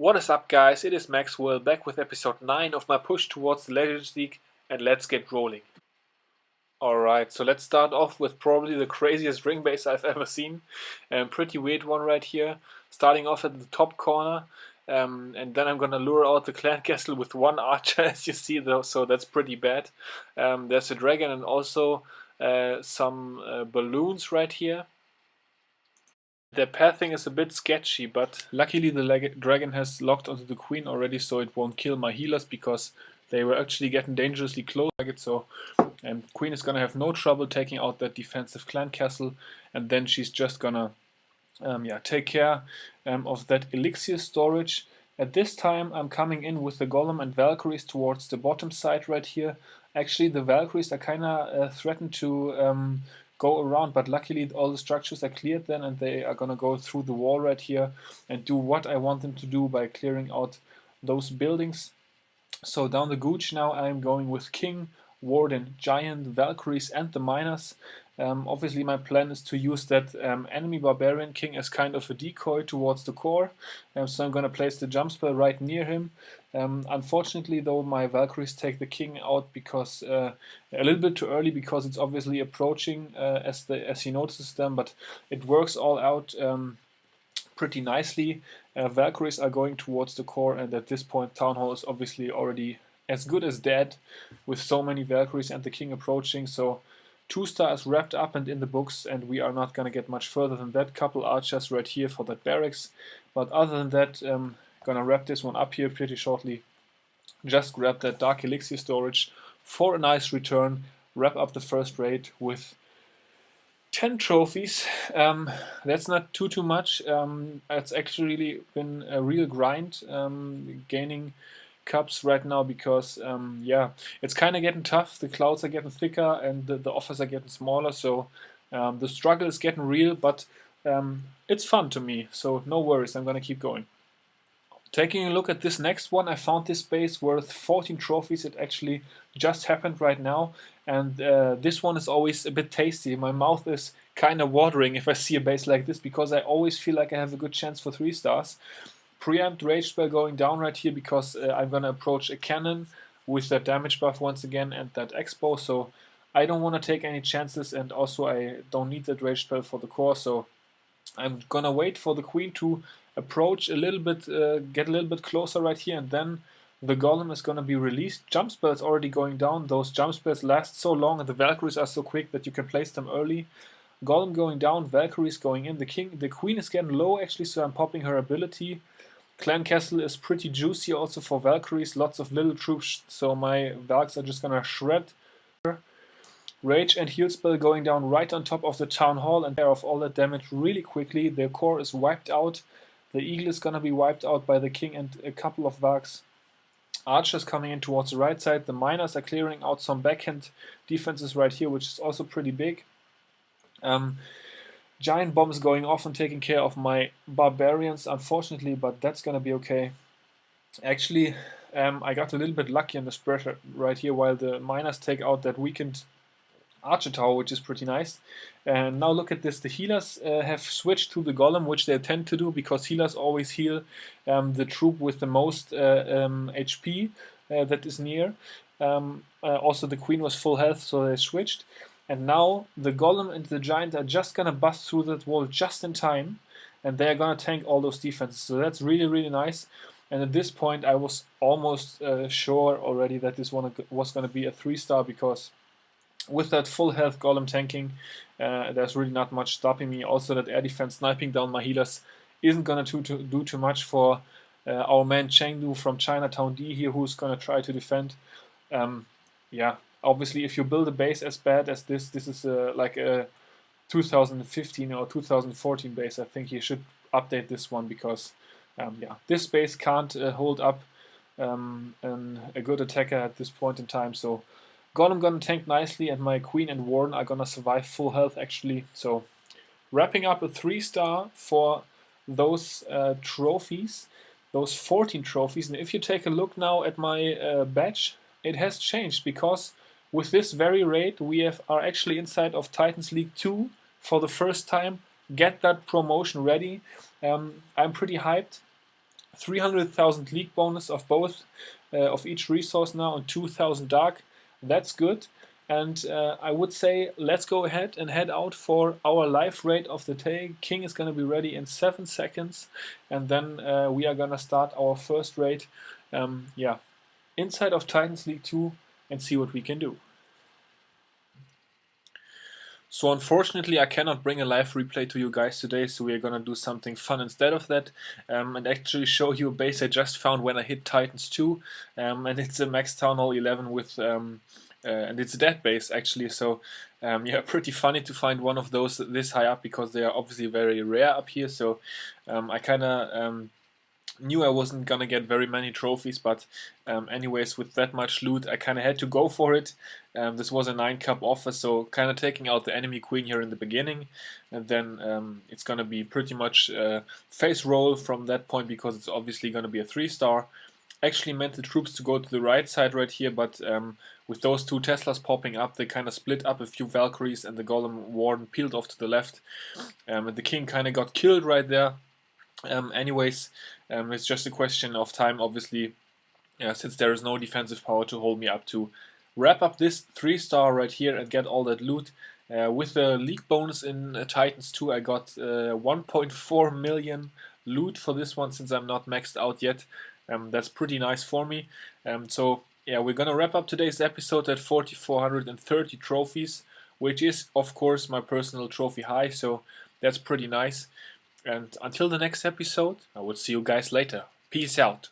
What is up, guys? It is Maxwell back with episode 9 of my push towards the Legends League, and let's get rolling. Alright, so let's start off with probably the craziest ring base I've ever seen. Pretty weird one right here. Starting off at the top corner, and then I'm gonna lure out the clan castle with one archer, as you see, though, so that's pretty bad. There's a dragon and also some balloons right here. Their pathing is a bit sketchy, but luckily the dragon has locked onto the queen already, so it won't kill my healers because they were actually getting dangerously close. So queen is gonna have no trouble taking out that defensive clan castle, and then she's just gonna take care of that elixir storage. At this time I'm coming in with the golem and Valkyries towards the bottom side right here. Actually the Valkyries are kinda threatened to go around, but luckily all the structures are cleared then, and they are gonna go through the wall right here and do what I want them to do by clearing out those buildings. So down the gooch now I'm going with King, Warden, Giant, Valkyries and the Miners. Obviously my plan is to use that enemy Barbarian King as kind of a decoy towards the core, so I'm gonna place the jump spell right near him. Unfortunately though, my Valkyries take the King out because a little bit too early, because it's obviously approaching as he notices them, but it works all out pretty nicely. Valkyries are going towards the core, and at this point Town Hall is obviously already as good as dead with so many Valkyries and the King approaching, so 2-star is wrapped up and in the books, and we are not going to get much further than that. Couple archers right here for that barracks, but other than that, gonna wrap this one up here pretty shortly. Just grab that dark elixir storage for a nice return, wrap up the first raid with 10 trophies. That's not too much. It's actually been a real grind gaining cups right now because it's kind of getting tough. The clouds are getting thicker and the offers are getting smaller, so the struggle is getting real, but it's fun to me, so no worries, I'm gonna keep going. Taking a look at this next one, I found this base worth 14 trophies. It actually just happened right now, and this one is always a bit tasty. My mouth is kind of watering if I see a base like this, because I always feel like I have a good chance for 3 stars. Preempt Rage Spell going down right here because I'm gonna approach a cannon with that damage buff once again and that expo, so I don't want to take any chances, and also I don't need that Rage Spell for the core, so I'm gonna wait for the queen to approach a little bit, get a little bit closer right here, and then the golem is gonna be released. Jump spell is already going down. Those jump spells last so long and the Valkyries are so quick that you can place them early. Golem going down, Valkyries going in. The queen is getting low actually, so I'm popping her ability. Clan Castle is pretty juicy also for Valkyries, lots of little troops, so my Valks are just gonna shred. Rage and heal spell going down right on top of the Town Hall and care of all that damage really quickly. Their core is wiped out. The eagle is gonna be wiped out by the king and a couple of Valks. Archers coming in towards the right side. The miners are clearing out some backhand defenses right here, which is also pretty big. Giant bombs going off and taking care of my barbarians, unfortunately, but that's gonna be okay. Actually, I got a little bit lucky on the spread right here while the miners take out that weakened archer tower, which is pretty nice. And now look at this, the healers have switched to the golem, which they tend to do because healers always heal the troop with the most HP that is near. Also the queen was full health, so they switched. And now the golem and the giant are just gonna bust through that wall just in time, and they're gonna tank all those defenses, so that's really nice. And at this point I was almost sure already that this one was gonna be a 3-star, because with that full health golem tanking, there's really not much stopping me. Also that air defense sniping down my healers isn't gonna do too much for our man Chengdu from Chinatown D here, who's gonna try to defend. Obviously if you build a base as bad as this is like a 2015 or 2014 base, I think you should update this one, because this base can't hold up a good attacker at this point in time. So golem gonna tank nicely, and my queen and warden are gonna survive full health actually. So wrapping up a 3-star for those trophies, those 14 trophies. And if you take a look now at my badge, it has changed, because with this very raid we are actually inside of Titans League 2 for the first time. Get that promotion ready. I'm pretty hyped. 300,000 league bonus of both of each resource now, and 2,000 dark. That's good. And I would say let's go ahead and head out for our live raid of the day. King is going to be ready in 7 seconds, and then we are going to start our first raid. Yeah, inside of Titans League 2 and see what we can do. So unfortunately I cannot bring a live replay to you guys today, so we are gonna do something fun instead of that, and actually show you a base I just found when I hit Titans 2, and it's a Max Town Hall 11 with, and it's a dead base actually, so yeah, pretty funny to find one of those this high up, because they are obviously very rare up here, so I kinda knew I wasn't gonna get very many trophies, but anyways, with that much loot I kinda had to go for it. This was a 9-cup offer, so kinda taking out the enemy queen here in the beginning, and then it's gonna be pretty much face roll from that point, because it's obviously gonna be a 3-star. Actually meant the troops to go to the right side right here, but with those 2 Teslas popping up, they kind of split up a few Valkyries, and the Golem Warden peeled off to the left, and the king kind of got killed right there. Anyways, it's just a question of time, obviously, since there is no defensive power to hold me up, to wrap up this 3-star right here and get all that loot. With the league bonus in Titans 2, I got 1.4 million loot for this one, since I'm not maxed out yet. That's pretty nice for me. So yeah, we're gonna wrap up today's episode at 4,430 trophies, which is of course my personal trophy high, so that's pretty nice. And until the next episode, I will see you guys later. Peace out.